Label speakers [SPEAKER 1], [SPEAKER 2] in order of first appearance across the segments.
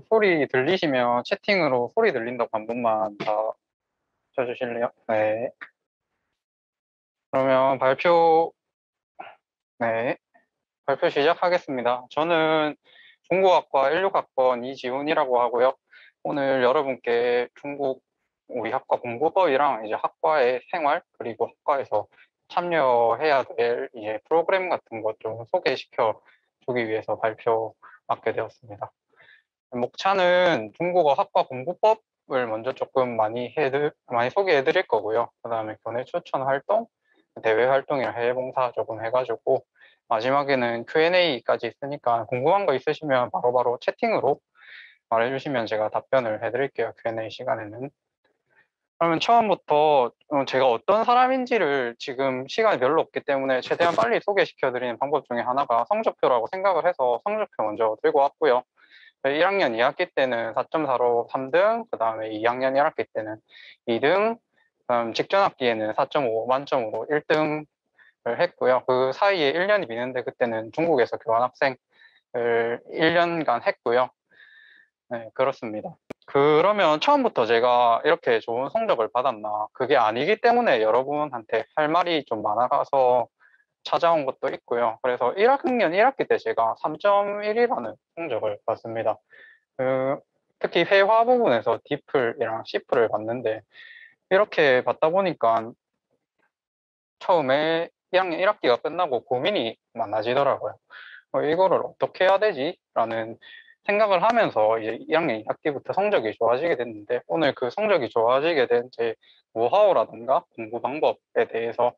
[SPEAKER 1] 소리 들리시면 채팅으로 소리 들린다고 한 번만 더 쳐주실래요? 네. 그러면 네. 발표 시작하겠습니다. 저는 중국학과 16학번 이지훈이라고 하고요. 오늘 여러분께 중국 우리 학과 공부법이랑 이제 학과의 생활, 그리고 학과에서 참여해야 될 이제 프로그램 같은 것 좀 소개시켜 주기 위해서 발표 맡게 되었습니다. 목차는 중국어 학과 공부법을 먼저 조금 많이 소개해 드릴 거고요. 그 다음에 교내 추천 활동, 대외 활동이랑 해외 봉사 조금 해가지고, 마지막에는 Q&A까지 있으니까 궁금한 거 있으시면 바로바로 채팅으로 말해주시면 제가 답변을 해드릴게요. Q&A 시간에는. 그러면 처음부터 제가 어떤 사람인지를 지금 시간이 별로 없기 때문에 최대한 빨리 소개시켜 드리는 방법 중에 하나가 성적표라고 생각을 해서 성적표 먼저 들고 왔고요. 1학년 2학기 때는 4.4로 3등, 그 다음에 2학년 1학기 때는 2등, 그다음 직전 학기에는 4.5 만점으로 1등을 했고요. 그 사이에 1년이 비는데 그때는 중국에서 교환학생을 1년간 했고요. 네, 그렇습니다. 그러면 처음부터 제가 이렇게 좋은 성적을 받았나? 그게 아니기 때문에 여러분한테 할 말이 좀 많아서 찾아온 것도 있고요. 그래서 1학년 1학기 때 제가 3.1이라는 성적을 받습니다. 그, 특히 회화 부분에서 디플이랑 시플을 봤는데 이렇게 받다 보니까 처음에 1학년 1학기가 끝나고 고민이 많아지더라고요. 이거를 어떻게 해야 되지? 라는 생각을 하면서 이제 2학년 2학기부터 성적이 좋아지게 됐는데 오늘 그 성적이 좋아지게 된 제 노하우라든가 공부 방법에 대해서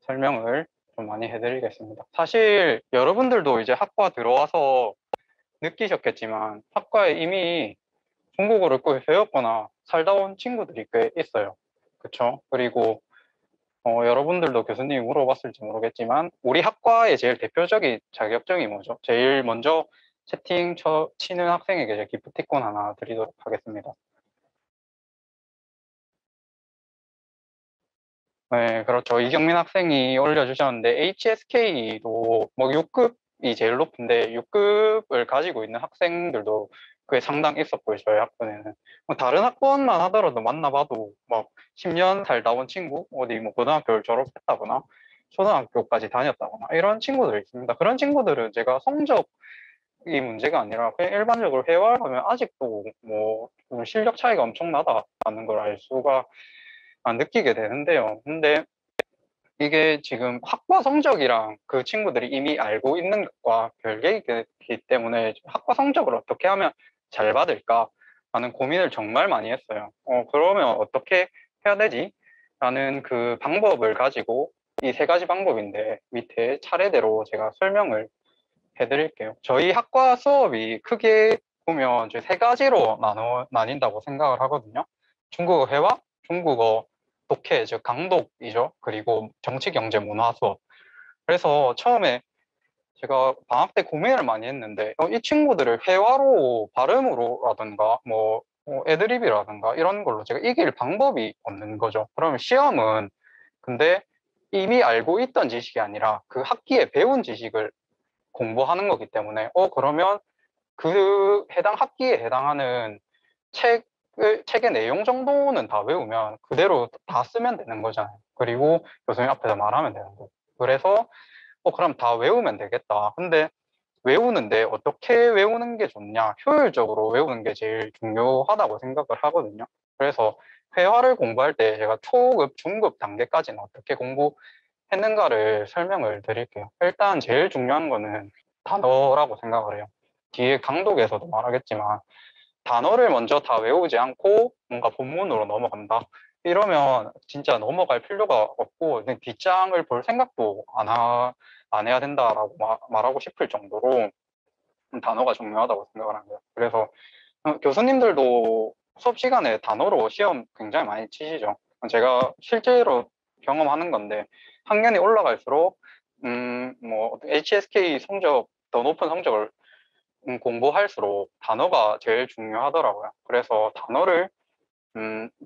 [SPEAKER 1] 설명을 좀 많이 해드리겠습니다. 사실 여러분들도 이제 학과 들어와서 느끼셨겠지만 학과에 이미 중국어를 꽤 배웠거나 살다 온 친구들이 꽤 있어요. 그쵸? 그리고 여러분들도 교수님이 물어봤을지 모르겠지만 우리 학과의 제일 대표적인 자격증이 뭐죠? 제일 먼저 치는 학생에게 제 기프티콘 하나 드리도록 하겠습니다. 네, 그렇죠. 이경민 학생이 올려주셨는데 HSK도 뭐 6급이 제일 높은데 6급을 가지고 있는 학생들도 꽤 상당히 있었고요. 저희 학번에는 뭐 다른 학번만 하더라도 만나봐도 막 10년 살다 온 친구, 어디 뭐 고등학교를 졸업했다거나 초등학교까지 다녔다거나 이런 친구들이 있습니다. 그런 친구들은 제가 성적이 문제가 아니라 그냥 일반적으로 회화를 하면 아직도 뭐 실력 차이가 엄청나다는 걸 알 수가 느끼게 되는데요. 근데 이게 지금 학과 성적이랑 그 친구들이 이미 알고 있는 것과 별개이기 때문에 학과 성적을 어떻게 하면 잘 받을까 라는 고민을 정말 많이 했어요. 그러면 어떻게 해야 되지? 라는 그 방법을 가지고 이 세 가지 방법인데 밑에 차례대로 제가 설명을 해드릴게요. 저희 학과 수업이 크게 보면 세 가지로 나뉜다고 생각을 하거든요. 중국어 회화, 중국어 독해, 즉 강독이죠. 그리고 정치, 경제, 문화 수업. 그래서 처음에 제가 방학 때 고민을 많이 했는데 이 친구들을 회화로 발음으로라든가 뭐 애드립이라든가 이런 걸로 제가 이길 방법이 없는 거죠. 그러면 시험은 근데 이미 알고 있던 지식이 아니라 그 학기에 배운 지식을 공부하는 거기 때문에 그러면 그 해당 학기에 해당하는 책의 내용 정도는 다 외우면 그대로 다 쓰면 되는 거잖아요. 그리고 교수님 앞에서 말하면 되는 거고. 그래서 그럼 다 외우면 되겠다. 근데 외우는데 어떻게 외우는 게 좋냐? 효율적으로 외우는 게 제일 중요하다고 생각을 하거든요. 그래서 회화를 공부할 때 제가 초급, 중급 단계까지는 어떻게 공부했는가를 설명을 드릴게요. 일단 제일 중요한 거는 단어라고 생각을 해요. 뒤에 강독에서도 말하겠지만 단어를 먼저 다 외우지 않고 뭔가 본문으로 넘어간다. 이러면 진짜 넘어갈 필요가 없고 그냥 뒷장을 볼 생각도 안 해야 된다라고 말하고 싶을 정도로 단어가 중요하다고 생각을 합니다. 그래서 교수님들도 수업 시간에 단어로 시험 굉장히 많이 치시죠. 제가 실제로 경험하는 건데 학년이 올라갈수록 뭐 HSK 성적 더 높은 성적을 공부할수록 단어가 제일 중요하더라고요. 그래서 단어를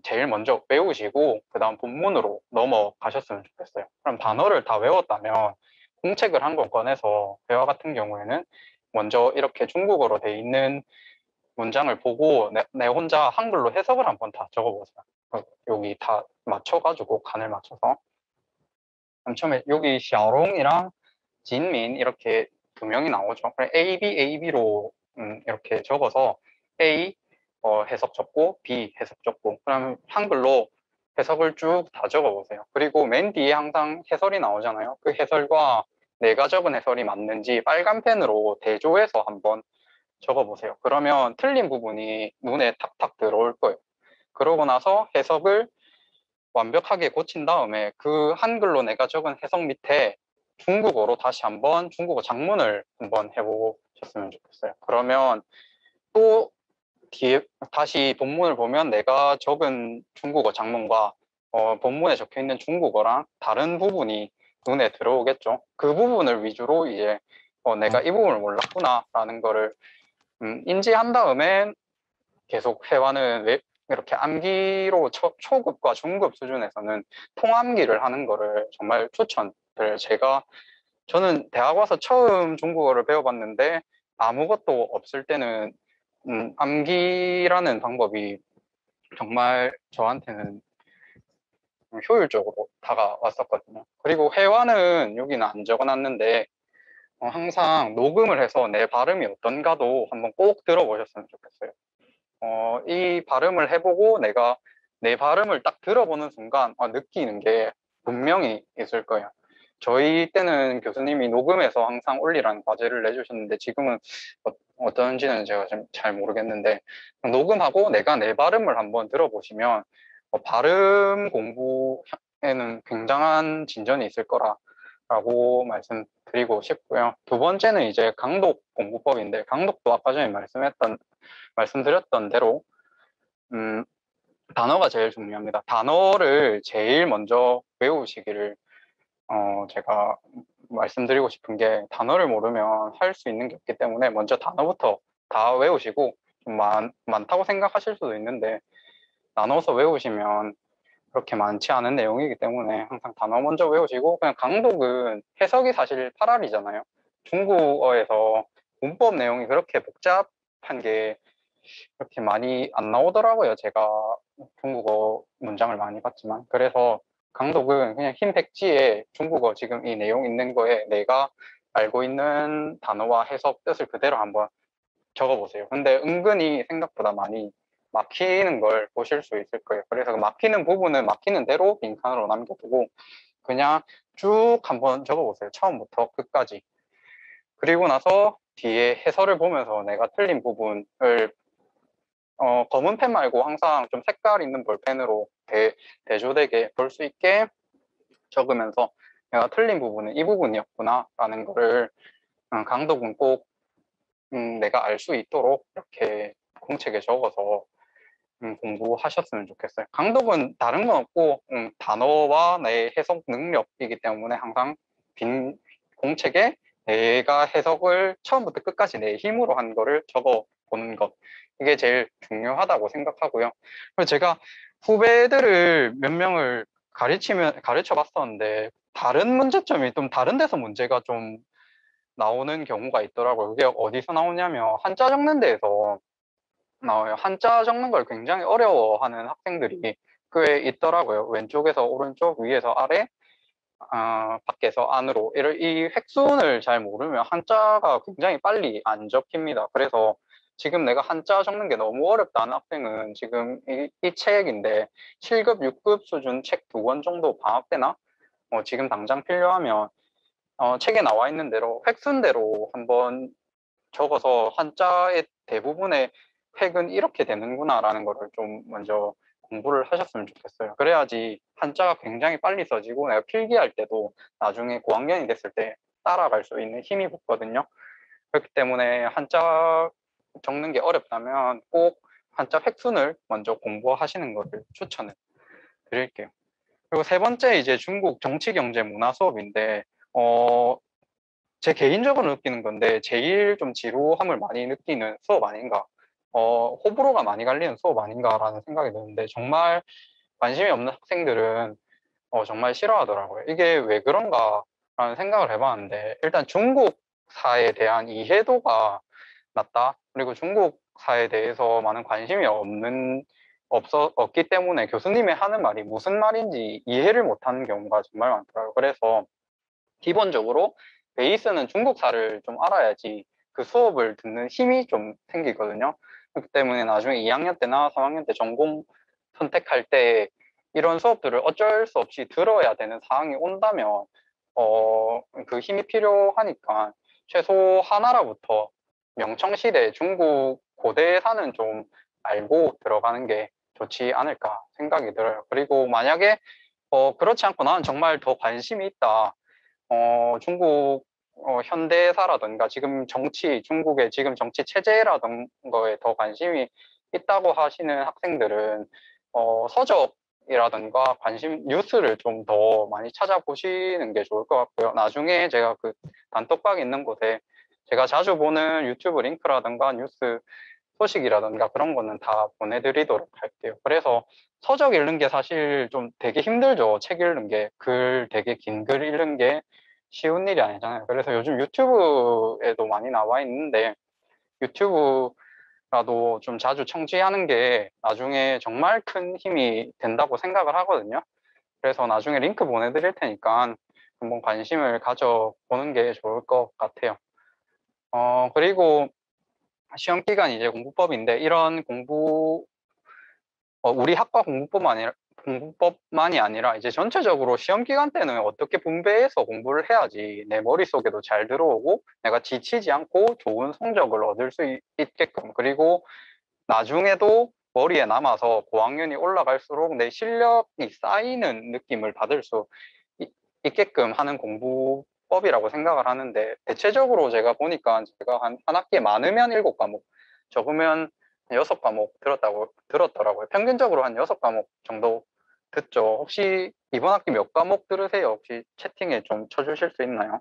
[SPEAKER 1] 제일 먼저 외우시고 그 다음 본문으로 넘어가셨으면 좋겠어요. 그럼 단어를 다 외웠다면 공책을 한 권 꺼내서 회화 같은 경우에는 먼저 이렇게 중국어로 돼 있는 문장을 보고 내 혼자 한글로 해석을 한번 다 적어보세요. 여기 다 맞춰가지고 간을 맞춰서. 맨 처음에 여기 샤오롱이랑 진민 이렇게 두 명이 나오죠. A, B, A, B로 이렇게 적어서 A 해석 적고 B 해석 적고 그러면 한글로 해석을 쭉 다 적어보세요. 그리고 맨 뒤에 항상 해설이 나오잖아요. 그 해설과 내가 적은 해설이 맞는지 빨간 펜으로 대조해서 한번 적어보세요. 그러면 틀린 부분이 눈에 탁탁 들어올 거예요. 그러고 나서 해석을 완벽하게 고친 다음에 그 한글로 내가 적은 해석 밑에 중국어로 다시 한번 중국어 작문을 한번 해보셨으면 좋겠어요. 그러면 또 뒤에 다시 본문을 보면 내가 적은 중국어 작문과 본문에 적혀 있는 중국어랑 다른 부분이 눈에 들어오겠죠. 그 부분을 위주로 이제 내가 이 부분을 몰랐구나라는 거를 인지한 다음에 계속 회화는 이렇게 암기로 초급과 중급 수준에서는 통암기를 하는 거를 정말 추천을 저는 대학 와서 처음 중국어를 배워봤는데 아무것도 없을 때는 암기라는 방법이 정말 저한테는 효율적으로 다가왔었거든요. 그리고 회화는 여기는 안 적어놨는데 항상 녹음을 해서 내 발음이 어떤가도 한번 꼭 들어보셨으면 좋겠어요. 이 발음을 해보고 내가 내 발음을 딱 들어보는 순간 느끼는 게 분명히 있을 거예요. 저희 때는 교수님이 녹음해서 항상 올리라는 과제를 내주셨는데 지금은 어떤지는 제가 좀 잘 모르겠는데 녹음하고 내가 내 발음을 한번 들어보시면 발음 공부에는 굉장한 진전이 있을 거라고 말씀드리고 싶고요. 두 번째는 이제 강독 공부법인데 강독도 아까 전에 말씀드렸던 대로 단어가 제일 중요합니다. 단어를 제일 먼저 외우시기를 제가 말씀드리고 싶은 게 단어를 모르면 할 수 있는 게 없기 때문에 먼저 단어부터 다 외우시고 좀 많다고 생각하실 수도 있는데 나눠서 외우시면 그렇게 많지 않은 내용이기 때문에 항상 단어 먼저 외우시고 그냥 강독은 해석이 사실 8알이잖아요. 중국어에서 문법 내용이 그렇게 복잡한 게 그렇게 많이 안 나오더라고요. 제가 중국어 문장을 많이 봤지만. 그래서 강독은 그냥 흰 백지에 중국어 지금 이 내용 있는 거에 내가 알고 있는 단어와 해석 뜻을 그대로 한번 적어보세요. 근데 은근히 생각보다 많이 막히는 걸 보실 수 있을 거예요. 그래서 그 막히는 부분은 막히는 대로 빈칸으로 남겨두고 그냥 쭉 한번 적어보세요. 처음부터 끝까지. 그리고 나서 뒤에 해설을 보면서 내가 틀린 부분을 검은 펜 말고 항상 좀 색깔 있는 볼펜으로 대조되게 볼 수 있게 적으면서 내가 틀린 부분은 이 부분이었구나 라는 거를 강독은 꼭 내가 알 수 있도록 이렇게 공책에 적어서 공부하셨으면 좋겠어요. 강독은 다른 건 없고 단어와 내 해석 능력이기 때문에 항상 빈 공책에 내가 해석을 처음부터 끝까지 내 힘으로 한 거를 적어 보는 것 이게 제일 중요하다고 생각하고요. 그리고 제가 후배들을 몇 명을 가르쳐 봤었는데 다른 문제점이 좀 다른 데서 문제가 좀 나오는 경우가 있더라고요. 그게 어디서 나오냐면 한자 적는 데에서 나와요. 한자 적는 걸 굉장히 어려워하는 학생들이 꽤 있더라고요. 왼쪽에서 오른쪽, 위에서 아래, 밖에서 안으로. 이 획순을 잘 모르면 한자가 굉장히 빨리 안 적힙니다. 그래서 지금 내가 한자 적는 게 너무 어렵다는 학생은 지금 이 책인데 7급, 6급 수준 책 2권 정도 방학 때나 지금 당장 필요하면 책에 나와 있는 대로 획순대로 한번 적어서 한자의 대부분의 획은 이렇게 되는구나라는 거를 좀 먼저 공부를 하셨으면 좋겠어요. 그래야지 한자가 굉장히 빨리 써지고 내가 필기할 때도 나중에 고학년이 됐을 때 따라갈 수 있는 힘이 붙거든요. 그렇기 때문에 한자 적는 게 어렵다면 꼭 한자 획순을 먼저 공부하시는 것을 추천을 드릴게요. 그리고 세 번째 이제 중국 정치, 경제, 문화 수업인데 제 개인적으로 느끼는 건데 제일 좀 지루함을 많이 느끼는 수업 아닌가 호불호가 많이 갈리는 수업 아닌가라는 생각이 드는데 정말 관심이 없는 학생들은 정말 싫어하더라고요. 이게 왜 그런가라는 생각을 해봤는데 일단 중국사에 대한 이해도가 낮다. 그리고 중국 중국사에 대해서 많은 관심이 없기 때문에 교수님이 하는 말이 무슨 말인지 이해를 못하는 경우가 정말 많더라고요. 그래서 기본적으로 베이스는 중국사를 좀 알아야지 그 수업을 듣는 힘이 좀 생기거든요. 그렇기 때문에 나중에 2학년 때나 3학년 때 전공 선택할 때 이런 수업들을 어쩔 수 없이 들어야 되는 상황이 온다면 그 힘이 필요하니까 최소 하나라부터 명청시대 중국 고대사는 좀 알고 들어가는 게 좋지 않을까 생각이 들어요. 그리고 만약에 그렇지 않고 나는 정말 더 관심이 있다. 중국 현대사라든가 지금 정치, 중국의 지금 정치 체제라든 거에 더 관심이 있다고 하시는 학생들은 서적이라든가 뉴스를 좀 더 많이 찾아보시는 게 좋을 것 같고요. 나중에 제가 그 단톡방 있는 곳에 제가 자주 보는 유튜브 링크라든가 뉴스 소식이라든가 그런 거는 다 보내드리도록 할게요. 그래서 서적 읽는 게 사실 좀 되게 힘들죠. 책 읽는 게. 되게 긴 글 읽는 게 쉬운 일이 아니잖아요. 그래서 요즘 유튜브에도 많이 나와 있는데 유튜브라도 좀 자주 청취하는 게 나중에 정말 큰 힘이 된다고 생각을 하거든요. 그래서 나중에 링크 보내드릴 테니까 한번 관심을 가져보는 게 좋을 것 같아요. 그리고 시험 기간이 이제 공부법인데 이런 우리 학과 공부법만이 아니라 이제 전체적으로 시험 기간 때는 어떻게 분배해서 공부를 해야지 내 머릿속에도 잘 들어오고 내가 지치지 않고 좋은 성적을 얻을 수 있게끔 그리고 나중에도 머리에 남아서 고학년이 올라갈수록 내 실력이 쌓이는 느낌을 받을 수 있게끔 하는 공부법이라고 생각을 하는데 대체적으로 제가 보니까 제가 한 학기에 많으면 7과목, 적으면 6과목 들었더라고요. 평균적으로 한 6과목 정도 듣죠. 혹시 이번 학기 몇 과목 들으세요? 혹시 채팅에 좀 쳐주실 수 있나요?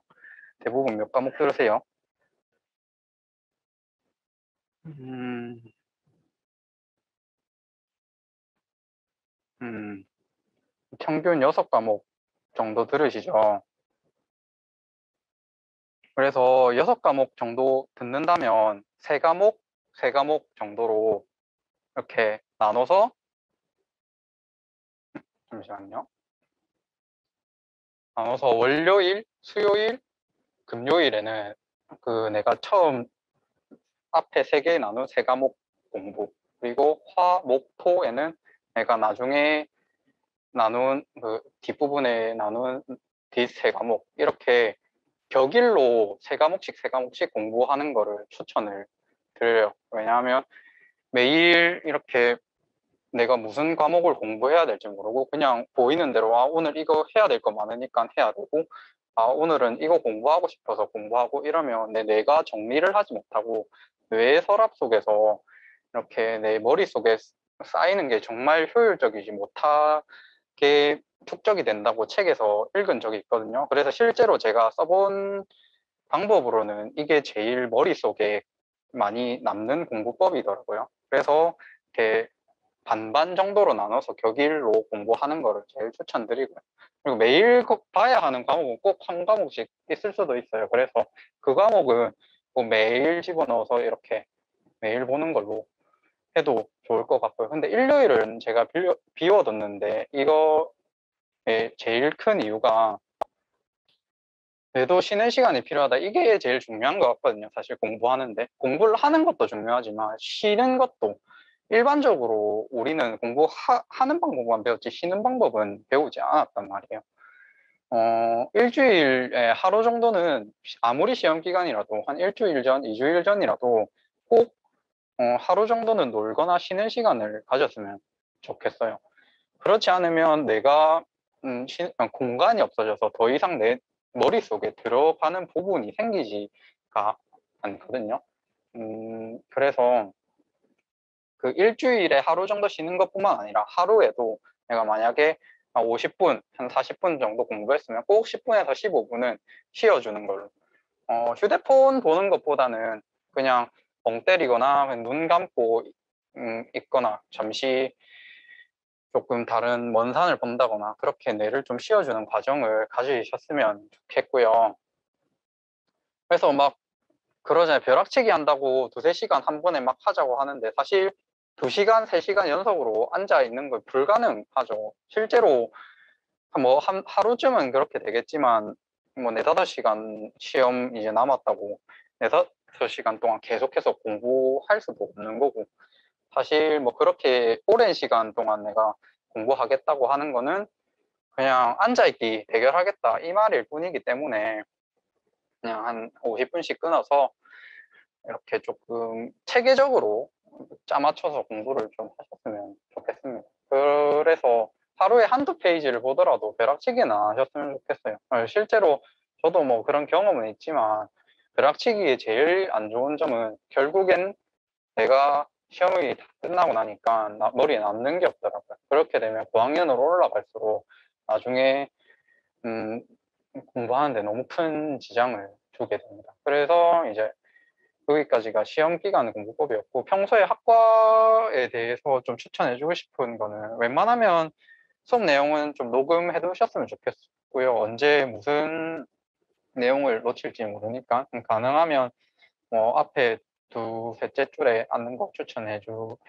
[SPEAKER 1] 대부분 몇 과목 들으세요? 음, 음, 평균 6과목 정도 들으시죠? 그래서 6과목 정도 듣는다면 세 과목 정도로 이렇게 나눠서 잠시만요. 나눠서 월요일, 수요일, 금요일에는 그 내가 처음 앞에 3개 나눈 3과목 공부 그리고 화, 목, 토에는 내가 나중에 나눈 그 뒷부분에 나눈 뒷 3과목 이렇게 격일로 3과목씩 공부하는 거를 추천을 드려요. 왜냐하면 매일 이렇게 내가 무슨 과목을 공부해야 될지 모르고 그냥 보이는 대로 오늘 이거 해야 될 거 많으니까 해야 되고 오늘은 이거 공부하고 싶어서 공부하고 이러면 내 뇌가 정리를 하지 못하고 뇌의 서랍 속에서 이렇게 내 머릿속에 쌓이는 게 정말 효율적이지 못하게 축적이 된다고 책에서 읽은 적이 있거든요. 그래서 실제로 제가 써본 방법으로는 이게 제일 머릿속에 많이 남는 공부법이더라고요. 그래서 이렇게 반반 정도로 나눠서 격일로 공부하는 거를 제일 추천드리고요. 그리고 매일 봐야 하는 과목은 꼭 한 과목씩 있을 수도 있어요. 그래서 그 과목은 꼭 매일 집어넣어서 이렇게 매일 보는 걸로 해도 좋을 것 같고요. 근데 일요일은 제가 비워뒀는데 이거의 제일 큰 이유가 뇌도 쉬는 시간이 필요하다. 이게 제일 중요한 것 같거든요. 사실 공부하는데. 공부를 하는 것도 중요하지만 쉬는 것도 일반적으로 우리는 공부하는 방법만 배웠지 쉬는 방법은 배우지 않았단 말이에요. 일주일에 하루 정도는 아무리 시험 기간이라도 한 일주일 전, 2주일 전이라도 꼭 하루 정도는 놀거나 쉬는 시간을 가졌으면 좋겠어요. 그렇지 않으면 내가 공간이 없어져서 더 이상 내 머릿속에 들어가는 부분이 생기지가 않거든요. 그래서 그 일주일에 하루 정도 쉬는 것뿐만 아니라 하루에도 내가 만약에 50분, 한 40분 정도 공부했으면 꼭 10분에서 15분은 쉬어주는 걸로. 휴대폰 보는 것보다는 그냥 멍 때리거나 그냥 눈 감고 있거나 잠시 조금 다른 먼 산을 본다거나 그렇게 뇌를 좀 쉬어주는 과정을 가지셨으면 좋겠고요. 그래서 막 그러잖아요. 벼락치기 한다고 두세 시간 한 번에 막 하자고 하는데 사실 2시간, 3시간 연속으로 앉아 있는 건 불가능하죠. 실제로 뭐 하루쯤은 그렇게 되겠지만 뭐 4, 5시간 시험 이제 남았다고 4, 5시간 동안 계속해서 공부할 수도 없는 거고 사실 뭐 그렇게 오랜 시간 동안 내가 공부하겠다고 하는 거는 그냥 앉아있기 대결하겠다 이 말일 뿐이기 때문에 그냥 한 50분씩 끊어서 이렇게 조금 체계적으로 짜맞춰서 공부를 좀 하셨으면 좋겠습니다. 그래서 하루에 한두 페이지를 보더라도 벼락치기나 하셨으면 좋겠어요. 실제로 저도 뭐 그런 경험은 있지만 벼락치기의 제일 안 좋은 점은 결국엔 내가 시험이 다 끝나고 나니까 머리에 남는 게 없더라고요. 그렇게 되면 고학년으로 올라갈수록 나중에 공부하는데 너무 큰 지장을 주게 됩니다. 그래서 이제 여기까지가 시험 기간 공부법이었고 평소에 학과에 대해서 좀 추천해주고 싶은 거는 웬만하면 수업 내용은 좀 녹음해 두셨으면 좋겠고요. 언제 무슨 내용을 놓칠지 모르니까 가능하면 뭐 앞에 셋째 줄에 앉는 거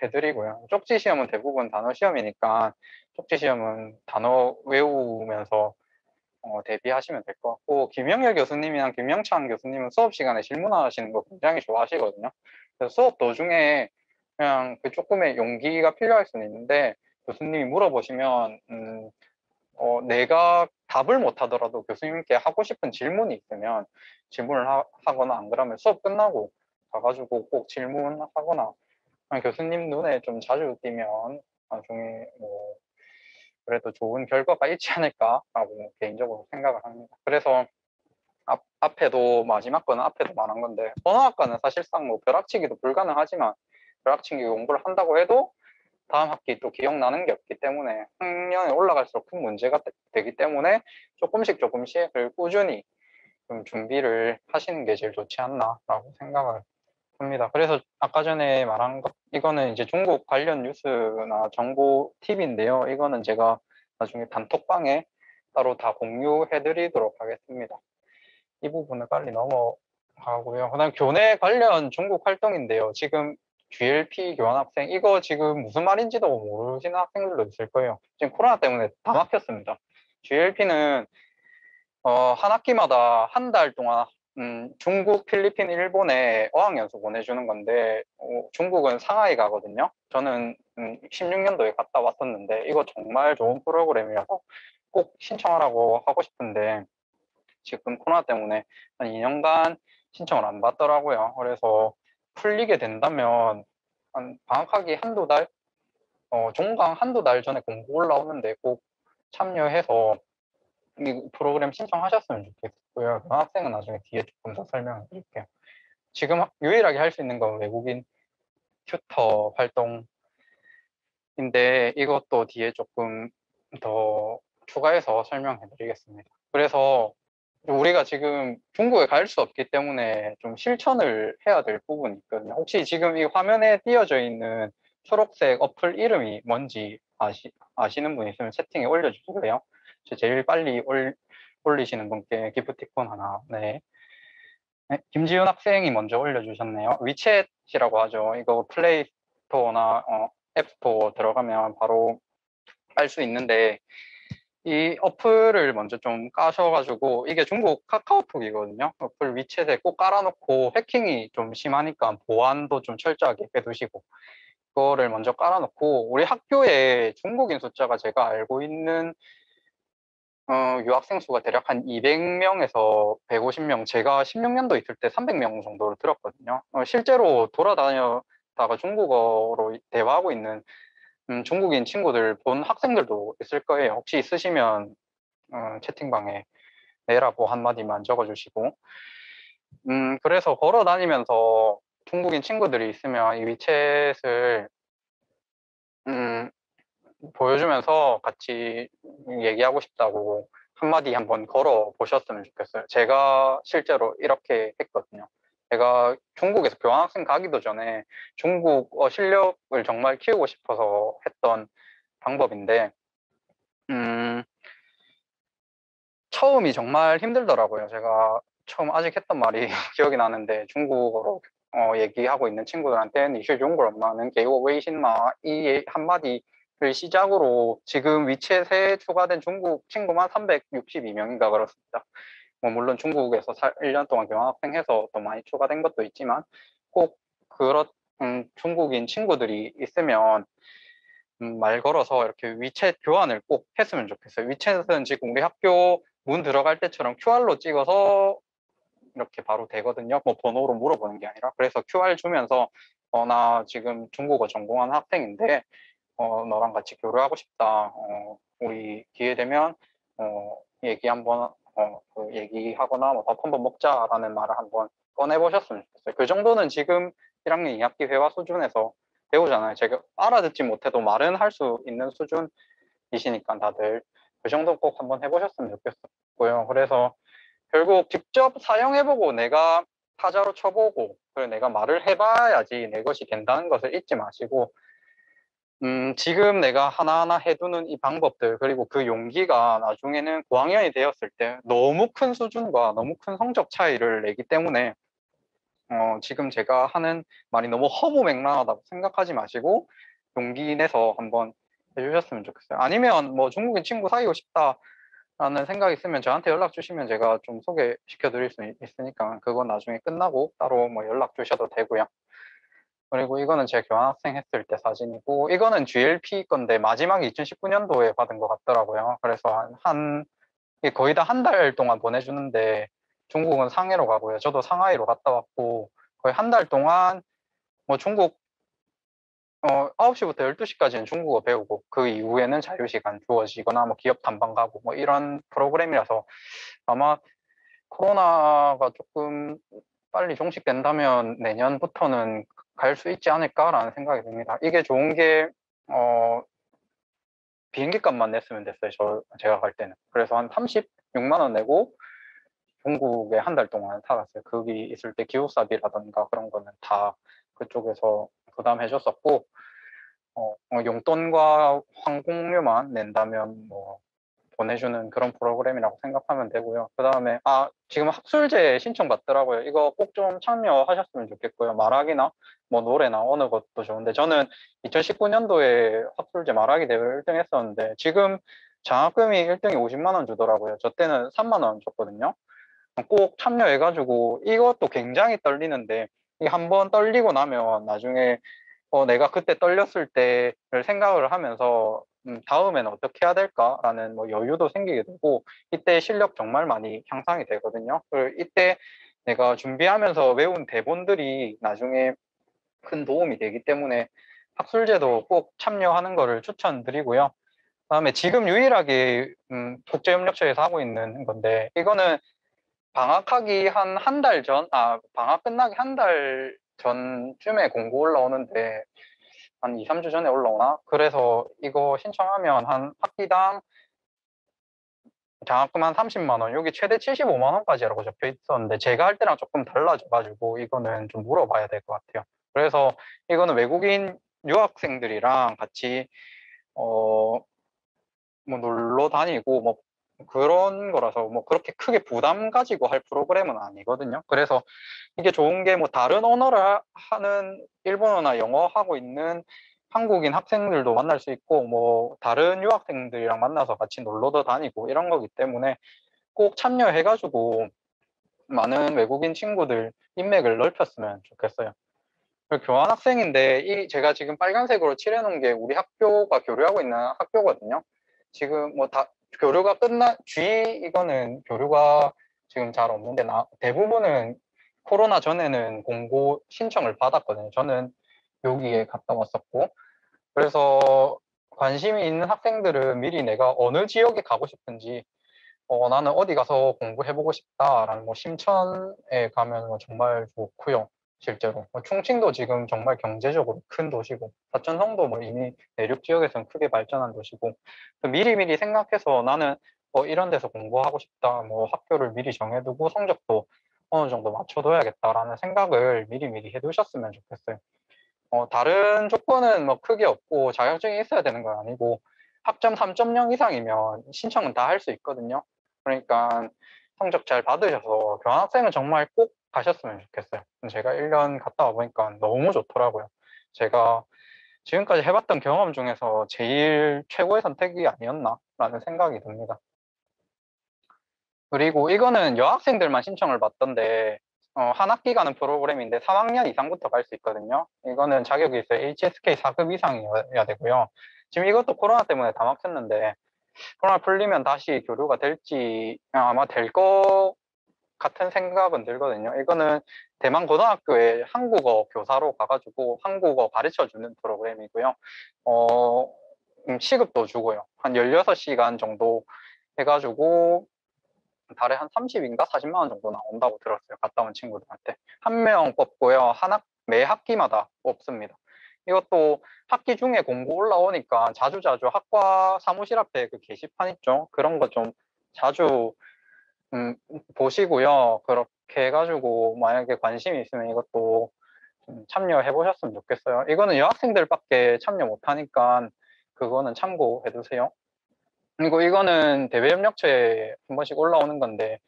[SPEAKER 1] 해드리고요. 쪽지 시험은 대부분 단어 시험이니까 쪽지 시험은 단어 외우면서 대비하시면 될 것 같고 김영열 교수님이랑 김영찬 교수님은 수업 시간에 질문하시는 거 굉장히 좋아하시거든요. 그래서 수업 도중에 그냥 그 조금의 용기가 필요할 수는 있는데 교수님이 물어보시면 내가 답을 못 하더라도 교수님께 하고 싶은 질문이 있으면 질문을 하거나 안 그러면 수업 끝나고 가가지고 꼭 질문하거나 교수님 눈에 좀 자주 띄면 나중에 뭐 그래도 좋은 결과가 있지 않을까라고 개인적으로 생각을 합니다. 그래서 앞에도 마지막 거는 앞에도 말한 건데 언어학과는 사실상 뭐 벼락치기도 불가능하지만 벼락치기 공부를 한다고 해도 다음 학기 또 기억나는 게 없기 때문에 학년에 올라갈수록 큰 문제가 되기 때문에 조금씩 꾸준히 좀 준비를 하시는 게 제일 좋지 않나라고 생각을 합니다. 그래서 아까 전에 말한 것 이거는 이제 중국 관련 뉴스나 정보 팁인데요. 이거는 제가 나중에 단톡방에 따로 다 공유해 드리도록 하겠습니다. 이 부분을 빨리 넘어가고요. 그다음 교내 관련 중국 활동인데요. 지금 GLP 교환학생 이거 지금 무슨 말인지도 모르시는 학생들도 있을 거예요. 지금 코로나 때문에 다 막혔습니다. GLP는 한 학기마다 한 달 동안 중국, 필리핀, 일본에 어학연수 보내주는 건데 중국은 상하이 가거든요. 저는 16년도에 갔다 왔었는데 이거 정말 좋은 프로그램이라서 꼭 신청하라고 하고 싶은데 지금 코로나 때문에 한 2년간 신청을 안 받더라고요. 그래서 풀리게 된다면 한 방학하기 한두 달, 종강 한두 달 전에 공고 올라오는데 꼭 참여해서 이 프로그램 신청하셨으면 좋겠고요. 학생은 나중에 뒤에 조금 더 설명을 드릴게요. 지금 유일하게 할 수 있는 건 외국인 튜터 활동인데 이것도 뒤에 조금 더 추가해서 설명해 드리겠습니다. 그래서 우리가 지금 중국에 갈 수 없기 때문에 좀 실천을 해야 될 부분이 있거든요. 혹시 지금 이 화면에 띄어져 있는 초록색 어플 이름이 뭔지 아시는 분 있으면 채팅에 올려주세요. 제일 빨리 올리시는 분께 기프티콘 하나. 네. 네, 김지윤 학생이 먼저 올려주셨네요. 위챗이라고 하죠. 이거 플레이 스토어나 앱 스토어 들어가면 바로 알 수 있는데 이 어플을 먼저 좀 까셔가지고 이게 중국 카카오톡이거든요. 어플 위챗에 꼭 깔아놓고 해킹이 좀 심하니까 보안도 좀 철저하게 해두시고 그거를 먼저 깔아놓고 우리 학교에 중국인 숫자가 제가 알고 있는 유학생 수가 대략 한 200명에서 150명 제가 16년도 있을 때 300명 정도를 들었거든요. 실제로 돌아다녔다가 중국어로 대화하고 있는 중국인 친구들 본 학생들도 있을 거예요. 혹시 있으시면 채팅방에 네라고 한마디만 적어주시고 그래서 걸어 다니면서 중국인 친구들이 있으면 이 위챗을 보여주면서 같이 얘기하고 싶다고 한마디 한번 걸어 보셨으면 좋겠어요. 제가 실제로 이렇게 했거든요. 제가 중국에서 교환학생 가기도 전에 중국어 실력을 정말 키우고 싶어서 했던 방법인데 처음이 정말 힘들더라고요. 제가 처음 아직 했던 말이 기억이 나는데 중국어로 얘기하고 있는 친구들한테 你是中国人吗能给我微信吗? 이 한마디를 시작으로 지금 위챗에 추가된 중국 친구만 362명인가 그렇습니다. 뭐 물론 중국에서 1년 동안 교환학생해서 더 많이 추가된 것도 있지만 꼭 그런 중국인 친구들이 있으면 말 걸어서 이렇게 위챗 교환을 꼭 했으면 좋겠어요. 위챗은 지금 우리 학교 문 들어갈 때처럼 QR로 찍어서 이렇게 바로 되거든요. 뭐 번호로 물어보는 게 아니라. 그래서 QR 주면서 나 지금 중국어 전공하는 학생인데 너랑 같이 교류하고 싶다. 우리 기회 되면 얘기 한번 그 얘기하거나 뭐 밥 한번 먹자라는 말을 한번 꺼내보셨으면 좋겠어요. 그 정도는 지금 1학년 2학기 회화 수준에서 배우잖아요. 제가 알아듣지 못해도 말은 할 수 있는 수준이시니까 다들 그 정도 꼭 한번 해보셨으면 좋겠고요. 그래서 결국 직접 사용해보고 내가 타자로 쳐보고 그리고 내가 말을 해봐야지 내 것이 된다는 것을 잊지 마시고 지금 내가 하나하나 해두는 이 방법들 그리고 그 용기가 나중에는 고학년이 되었을 때 너무 큰 수준과 너무 큰 성적 차이를 내기 때문에 지금 제가 하는 말이 너무 허무맹랑하다고 생각하지 마시고 용기 내서 한번 해주셨으면 좋겠어요. 아니면 뭐 중국인 친구 사귀고 싶다라는 생각이 있으면 저한테 연락 주시면 제가 좀 소개시켜 드릴 수 있으니까 그건 나중에 끝나고 따로 뭐 연락 주셔도 되고요. 그리고 이거는 제 교환학생 했을 때 사진이고 이거는 GLP 건데 마지막에 2019년도에 받은 것 같더라고요. 그래서 이게 거의 다 한 달 동안 보내주는데 중국은 상해로 가고요. 저도 상하이로 갔다 왔고 거의 한 달 동안 뭐 중국 9시부터 12시까지는 중국어 배우고 그 이후에는 자유시간 주어지거나 뭐 기업 탐방 가고 뭐 이런 프로그램이라서 아마 코로나가 조금 빨리 종식된다면 내년부터는 갈 수 있지 않을까라는 생각이 듭니다. 이게 좋은 게 비행기 값만 냈으면 됐어요. 제가 갈 때는. 그래서 한 36만 원 내고 중국에 한 달 동안 살았어요. 거기 있을 때 기숙사비라던가 그런 거는 다 그쪽에서 부담해 줬었고 용돈과 항공료만 낸다면 뭐 보내주는 그런 프로그램이라고 생각하면 되고요. 그 다음에 지금 학술제 신청 받더라고요. 이거 꼭 좀 참여하셨으면 좋겠고요. 말하기나 뭐 노래나 어느 것도 좋은데 저는 2019년도에 학술제 말하기 대회 1등 했었는데 지금 장학금이 1등이 50만 원 주더라고요. 저 때는 3만 원 줬거든요. 꼭 참여해가지고 이것도 굉장히 떨리는데 이 한번 떨리고 나면 나중에 내가 그때 떨렸을 때를 생각을 하면서 다음에는 어떻게 해야 될까라는 뭐 여유도 생기게 되고 이때 실력 정말 많이 향상이 되거든요. 그리고 이때 내가 준비하면서 외운 대본들이 나중에 큰 도움이 되기 때문에 학술제도 꼭 참여하는 거를 추천드리고요. 그다음에 지금 유일하게 국제협력처에서 하고 있는 건데 이거는 방학하기 한 달 전, 방학 끝나기 한 달 전쯤에 공고 올라오는데 한 2, 3주 전에 올라오나? 그래서 이거 신청하면 한 학기당 장학금 한 30만 원, 여기 최대 75만 원까지라고 적혀 있었는데 제가 할 때랑 조금 달라져가지고 이거는 좀 물어봐야 될 것 같아요. 그래서 이거는 외국인 유학생들이랑 같이 뭐 놀러 다니고 뭐 그런 거라서 뭐 그렇게 크게 부담 가지고 할 프로그램은 아니거든요. 그래서 이게 좋은 게 뭐 다른 언어를 하는 일본어나 영어 하고 있는 한국인 학생들도 만날 수 있고 뭐 다른 유학생들이랑 만나서 같이 놀러도 다니고 이런 거기 때문에 꼭 참여해가지고 많은 외국인 친구들 인맥을 넓혔으면 좋겠어요. 그리고 교환학생인데 제가 지금 빨간색으로 칠해놓은 게 우리 학교가 교류하고 있는 학교거든요. 지금 뭐 다 교류가 이거는 교류가 지금 잘 없는데 대부분은 코로나 전에는 공고 신청을 받았거든요. 저는 여기에 갔다 왔었고 그래서 관심이 있는 학생들은 미리 내가 어느 지역에 가고 싶은지 나는 어디 가서 공부해보고 싶다라는 뭐 심천에 가면 뭐 정말 좋고요. 실제로 충칭도 지금 정말 경제적으로 큰 도시고 사천성도 뭐 이미 내륙 지역에서는 크게 발전한 도시고 미리미리 생각해서 나는 이런 데서 공부하고 싶다 뭐 학교를 미리 정해두고 성적도 어느 정도 맞춰둬야겠다라는 생각을 미리미리 해두셨으면 좋겠어요. 다른 조건은 뭐 크게 없고 자격증이 있어야 되는 건 아니고 학점 3.0 이상이면 신청은 다 할 수 있거든요. 그러니까 성적 잘 받으셔서 교환학생은 정말 꼭 가셨으면 좋겠어요. 제가 1년 갔다 와 보니까 너무 좋더라고요. 제가 지금까지 해봤던 경험 중에서 제일 최고의 선택이 아니었나 라는 생각이 듭니다. 그리고 이거는 여학생들만 신청을 받던데 한 학기 가는 프로그램인데 3학년 이상부터 갈 수 있거든요. 이거는 자격이 있어요. HSK 4급 이상이어야 되고요. 지금 이것도 코로나 때문에 다 막혔는데 코로나 풀리면 다시 교류가 될지 아마 될 것 같은 생각은 들거든요. 이거는 대만 고등학교에 한국어 교사로 가가지고 한국어 가르쳐주는 프로그램이고요. 시급도 주고요. 한 16시간 정도 해가지고 달에 한 30인가 40만 원 정도 나온다고 들었어요. 갔다 온 친구들한테. 한 명 뽑고요. 매 학기마다 뽑습니다. 이것도 학기 중에 공고 올라오니까 자주자주 학과 사무실 앞에 그 게시판 있죠? 그런 거 좀 자주 보시고요. 그렇게 해가지고 만약에 관심이 있으면 이것도 좀 참여해 보셨으면 좋겠어요. 이거는 여학생들밖에 참여 못하니까 그거는 참고해 두세요. 그리고 이거는 대외협력처에 한 번씩 올라오는 건데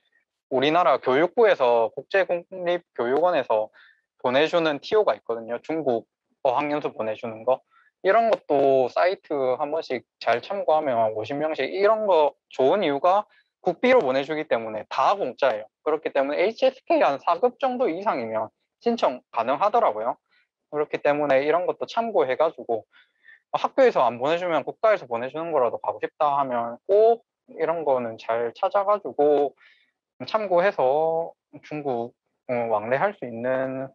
[SPEAKER 1] 우리나라 교육부에서 국제공립교육원에서 보내주는 TO가 있거든요. 중국 어학연수 보내주는 거. 이런 것도 사이트 한 번씩 잘 참고하면 50명씩 이런 거 좋은 이유가 국비로 보내주기 때문에 다 공짜예요. 그렇기 때문에 HSK 한 4급 정도 이상이면 신청 가능하더라고요. 그렇기 때문에 이런 것도 참고해가지고 학교에서 안 보내주면 국가에서 보내주는 거라도 가고 싶다 하면 꼭 이런 거는 잘 찾아가지고 참고해서 중국 왕래할 수 있는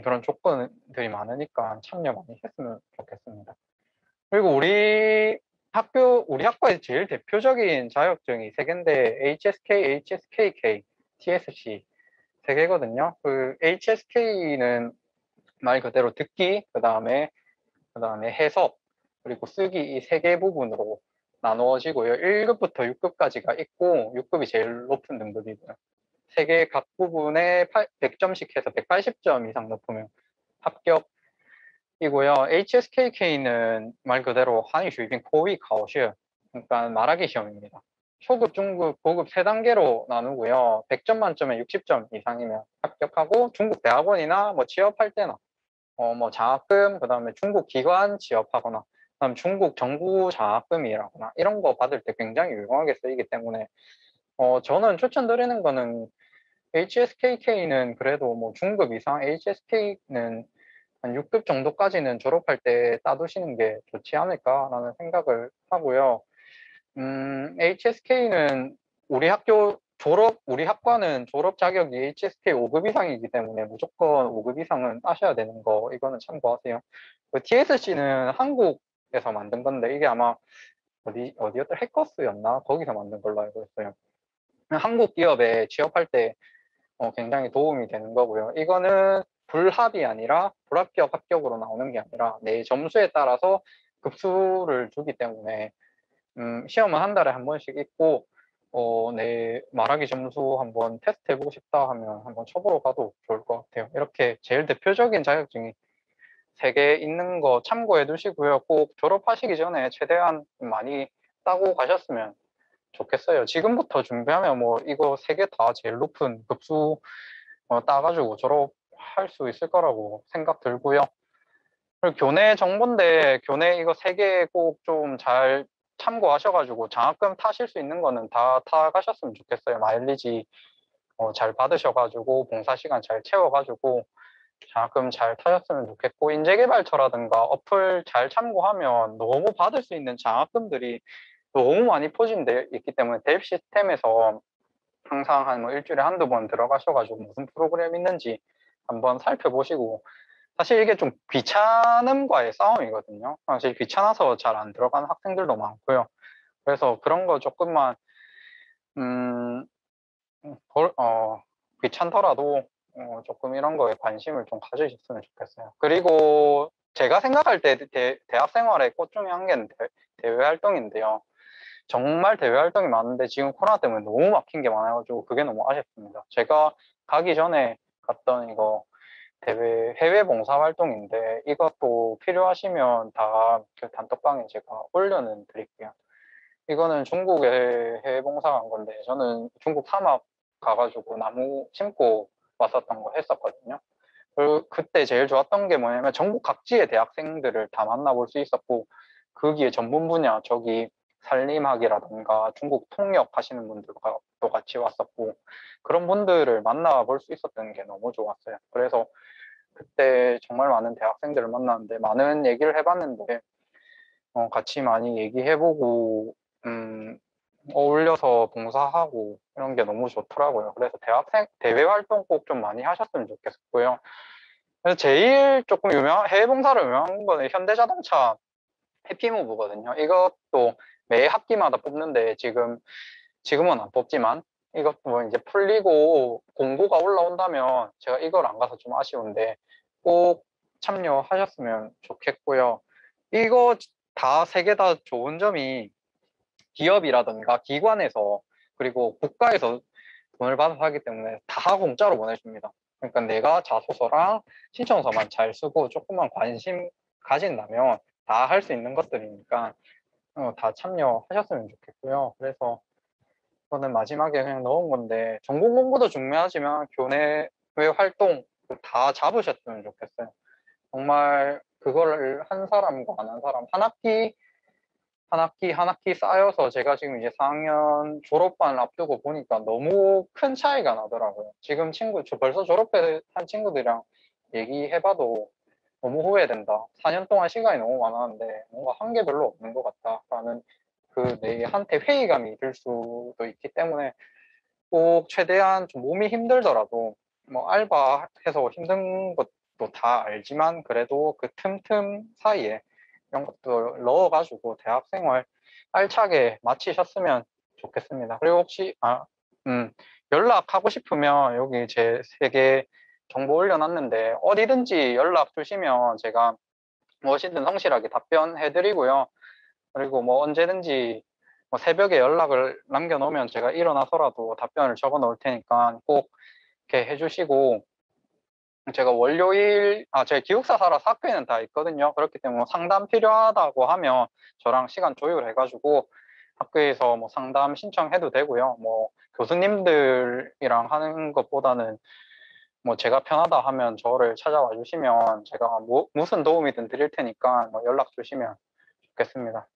[SPEAKER 1] 그런 조건들이 많으니까 참여 많이 했으면 좋겠습니다. 그리고 우리 학과에서 제일 대표적인 자격증이 세 개인데 HSK, HSKK, TSC 세 개거든요. 그 HSK는 말 그대로 듣기, 그다음에 해석, 그리고 쓰기 이 세 개 부분으로 나누어지고요. 1급부터 6급까지가 있고 6급이 제일 높은 등급이고요. 세 개 각 부분에 100점씩 해서 180점 이상 높으면 합격이고요. HSKK는 말 그대로 한유 슈이빙 코위 가오시 그러니까 말하기 시험입니다. 초급, 중급, 고급 세 단계로 나누고요. 100점 만점에 60점 이상이면 합격하고 중국 대학원이나 뭐 취업할 때나 뭐 장학금, 그다음에 중국 기관 취업하거나 그다음 중국 정부 장학금이라거나 이런 거 받을 때 굉장히 유용하게 쓰이기 때문에 저는 추천드리는 거는 HSKK는 그래도 뭐 중급 이상, HSK는 한 6급 정도까지는 졸업할 때 따두시는 게 좋지 않을까라는 생각을 하고요. HSK는 우리 학과는 졸업 자격이 HSK 5급 이상이기 때문에 무조건 5급 이상은 따셔야 되는 거, 이거는 참고하세요. 그 TSC는 한국에서 만든 건데, 이게 아마 어디였다? 해커스였나? 거기서 만든 걸로 알고 있어요. 한국 기업에 취업할 때 굉장히 도움이 되는 거고요. 이거는 불합이 아니라 불합격 합격으로 나오는 게 아니라 내 점수에 따라서 급수를 주기 때문에 시험은 한 달에 한 번씩 있고 내 말하기 점수 한번 테스트 해보고 싶다 하면 한번 쳐보러 가도 좋을 것 같아요. 이렇게 제일 대표적인 자격증이 3개 있는 거 참고해 두시고요. 꼭 졸업하시기 전에 최대한 많이 따고 가셨으면 좋겠어요. 지금부터 준비하면 뭐 이거 3개 다 제일 높은 급수 따가지고 졸업할 수 있을 거라고 생각 들고요. 그리고 교내 정보인데 교내 이거 3개 꼭 좀 잘 참고하셔가지고 장학금 타실 수 있는 거는 다 타가셨으면 좋겠어요. 마일리지 잘 받으셔가지고 봉사시간 잘 채워가지고 장학금 잘 타셨으면 좋겠고 인재개발처라든가 어플 잘 참고하면 너무 받을 수 있는 장학금들이 너무 많이 포진되어 있기 때문에 대입 시스템에서 항상 한 뭐 일주일에 한두 번 들어가셔가지고 무슨 프로그램 있는지 한번 살펴보시고 사실 이게 좀 귀찮음과의 싸움이거든요. 사실 귀찮아서 잘 안 들어가는 학생들도 많고요. 그래서 그런 거 조금만 음, 귀찮더라도 조금 이런 거에 관심을 좀 가지셨으면 좋겠어요. 그리고 제가 생각할 때 대학 생활의 꽃 중에 한 개는 대외 활동인데요. 정말 대외 활동이 많은데 지금 코로나 때문에 너무 막힌 게 많아가지고 그게 너무 아쉽습니다. 제가 가기 전에 갔던 이거 해외 봉사 활동인데 이것도 필요하시면 다 그 단톡방에 제가 올려는 드릴게요. 이거는 중국에 해외 봉사 간 건데 저는 중국 사막 가가지고 나무 심고 왔었던 거 했었거든요. 그때 제일 좋았던 게 뭐냐면 전국 각지의 대학생들을 다 만나볼 수 있었고 거기에 전문 분야 저기 산림학이라든가 중국 통역 하시는 분들과 또 같이 왔었고 그런 분들을 만나볼 수 있었던 게 너무 좋았어요. 그래서 그때 정말 많은 대학생들을 만났는데 많은 얘기를 해봤는데 같이 많이 얘기해보고 어울려서 봉사하고 이런 게 너무 좋더라고요. 그래서 대학생 대외 활동 꼭 좀 많이 하셨으면 좋겠고요. 그래서 제일 조금 해외 봉사로 유명한 거는 현대자동차 해피무브거든요. 이것도 매 학기마다 뽑는데 지금은 안 뽑지만 이것도 이제 풀리고 공고가 올라온다면 제가 이걸 안 가서 좀 아쉬운데 꼭 참여하셨으면 좋겠고요. 이거 다 세 개 다 좋은 점이 기업이라든가 기관에서 그리고 국가에서 돈을 받아서 하기 때문에 다 공짜로 보내줍니다. 그러니까 내가 자소서랑 신청서만 잘 쓰고 조금만 관심 가진다면 다 할 수 있는 것들이니까 다 참여하셨으면 좋겠고요. 그래서 저는 마지막에 그냥 넣은 건데 전공 공부도 중요하지만 교내 활동 다 잡으셨으면 좋겠어요. 정말 그거를 한 사람과 안 한 사람 한 학기 쌓여서 제가 지금 이제 4학년 졸업반을 앞두고 보니까 너무 큰 차이가 나더라고요. 지금 저 벌써 졸업한 친구들이랑 얘기해봐도 너무 후회된다. 4년 동안 시간이 너무 많았는데 뭔가 한 게 별로 없는 것 같다라는 그 내한테 회의감이 들 수도 있기 때문에 꼭 최대한 좀 몸이 힘들더라도 뭐 알바해서 힘든 것도 다 알지만 그래도 그 틈틈 사이에 이런 것도 넣어가지고 대학생활 알차게 마치셨으면 좋겠습니다. 그리고 혹시 연락하고 싶으면 여기 제 세 개 정보 올려놨는데 어디든지 연락 주시면 제가 무엇이든 성실하게 답변해드리고요. 그리고 뭐 언제든지 뭐 새벽에 연락을 남겨놓으면 제가 일어나서라도 답변을 적어 놓을 테니까 꼭 이렇게 해주시고 제가 제 기숙사살아서 학교에는 다 있거든요. 그렇기 때문에 상담 필요하다고 하면 저랑 시간 조율해가지고 학교에서 뭐 상담 신청해도 되고요. 뭐 교수님들이랑 하는 것보다는 뭐 제가 편하다 하면 저를 찾아와 주시면 제가 무슨 도움이든 드릴 테니까 뭐 연락 주시면 좋겠습니다.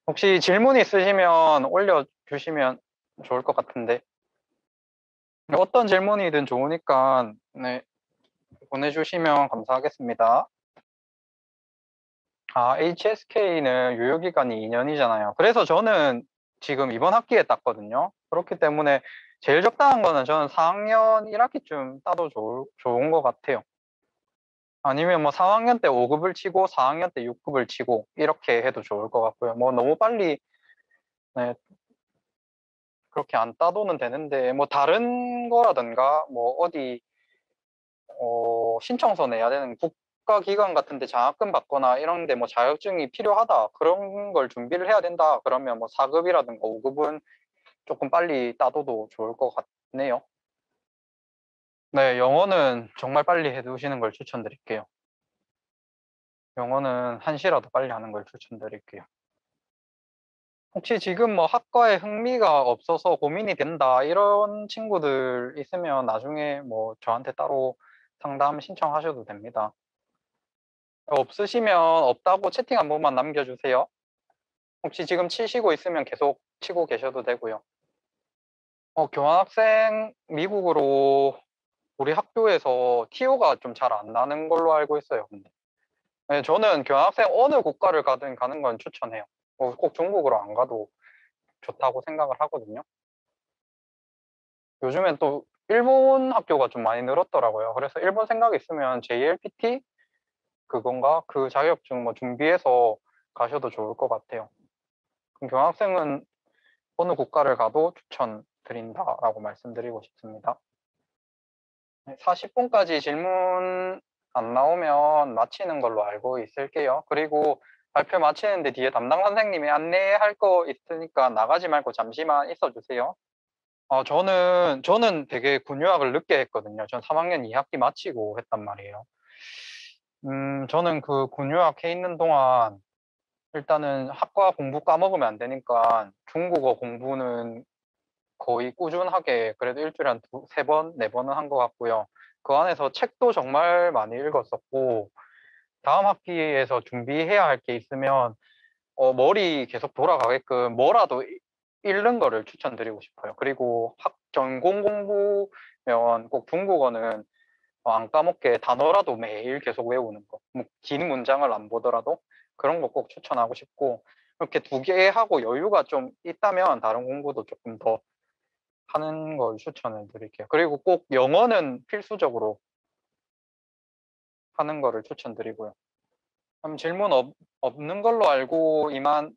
[SPEAKER 1] 혹시 질문 있으시면 올려주시면 좋을 것 같은데 어떤 질문이든 좋으니까 네, 보내주시면 감사하겠습니다. HSK는 유효기간이 2년이잖아요. 그래서 저는 지금 이번 학기에 땄거든요. 그렇기 때문에 제일 적당한 거는 저는 4학년 1학기쯤 따도 좋은 것 같아요. 아니면 뭐 3학년 때 5급을 치고 4학년 때 6급을 치고 이렇게 해도 좋을 것 같고요. 뭐 너무 빨리 네, 그렇게 안 따도는 되는데 뭐 다른 거라든가 뭐 어디 신청서 내야 되는 국가기관 같은 데 장학금 받거나 이런 데 뭐 자격증이 필요하다 그런 걸 준비를 해야 된다 그러면 뭐 4급이라든가 5급은 조금 빨리 따둬도 좋을 것 같네요. 네, 영어는 정말 빨리 해두시는 걸 추천드릴게요. 영어는 한시라도 빨리 하는 걸 추천드릴게요. 혹시 지금 뭐 학과에 흥미가 없어서 고민이 된다 이런 친구들 있으면 나중에 뭐 저한테 따로 상담 신청하셔도 됩니다. 없으시면 없다고 채팅 한 번만 남겨주세요. 혹시 지금 치시고 있으면 계속 치고 계셔도 되고요. 교환학생 미국으로 우리 학교에서 TO가 좀 잘 안 나는 걸로 알고 있어요. 근데. 네, 저는 교환학생 어느 국가를 가든 가는 건 추천해요. 꼭 중국으로 안 가도 좋다고 생각을 하거든요. 요즘엔 또 일본 학교가 좀 많이 늘었더라고요. 그래서 일본 생각 있으면 JLPT 그건가? 그 자격증 뭐 준비해서 가셔도 좋을 것 같아요. 그럼 교환학생은 어느 국가를 가도 추천드린다라고 말씀드리고 싶습니다. 40분까지 질문 안 나오면 마치는 걸로 알고 있을게요. 그리고 발표 마치는데 뒤에 담당 선생님이 안내할 거 있으니까 나가지 말고 잠시만 있어 주세요. 저는 되게 군유학을 늦게 했거든요. 전 3학년 2학기 마치고 했단 말이에요. 저는 그 군유학 해 있는 동안 일단은 학과 공부 까먹으면 안 되니까 중국어 공부는 거의 꾸준하게 그래도 일주일에 한 세 번, 네 번은 한 것 같고요. 그 안에서 책도 정말 많이 읽었었고, 다음 학기에서 준비해야 할 게 있으면 머리 계속 돌아가게끔 뭐라도 읽는 거를 추천드리고 싶어요. 그리고 전공 공부면 꼭 중국어는 안 까먹게 단어라도 매일 계속 외우는 거. 긴 문장을 안 보더라도 그런 거 꼭 추천하고 싶고, 이렇게 두 개 하고 여유가 좀 있다면 다른 공부도 조금 더 하는 걸 추천을 드릴게요. 그리고 꼭 영어는 필수적으로 하는 거를 추천드리고요. 그럼 질문 없는 걸로 알고 이만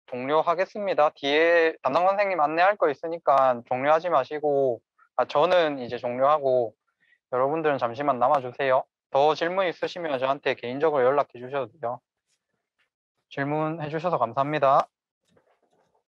[SPEAKER 1] 종료하겠습니다. 뒤에 담당 선생님 안내할 거 있으니까 종료하지 마시고, 저는 이제 종료하고 여러분들은 잠시만 남아주세요. 더 질문 있으시면 저한테 개인적으로 연락해 주셔도 돼요. 질문해 주셔서 감사합니다.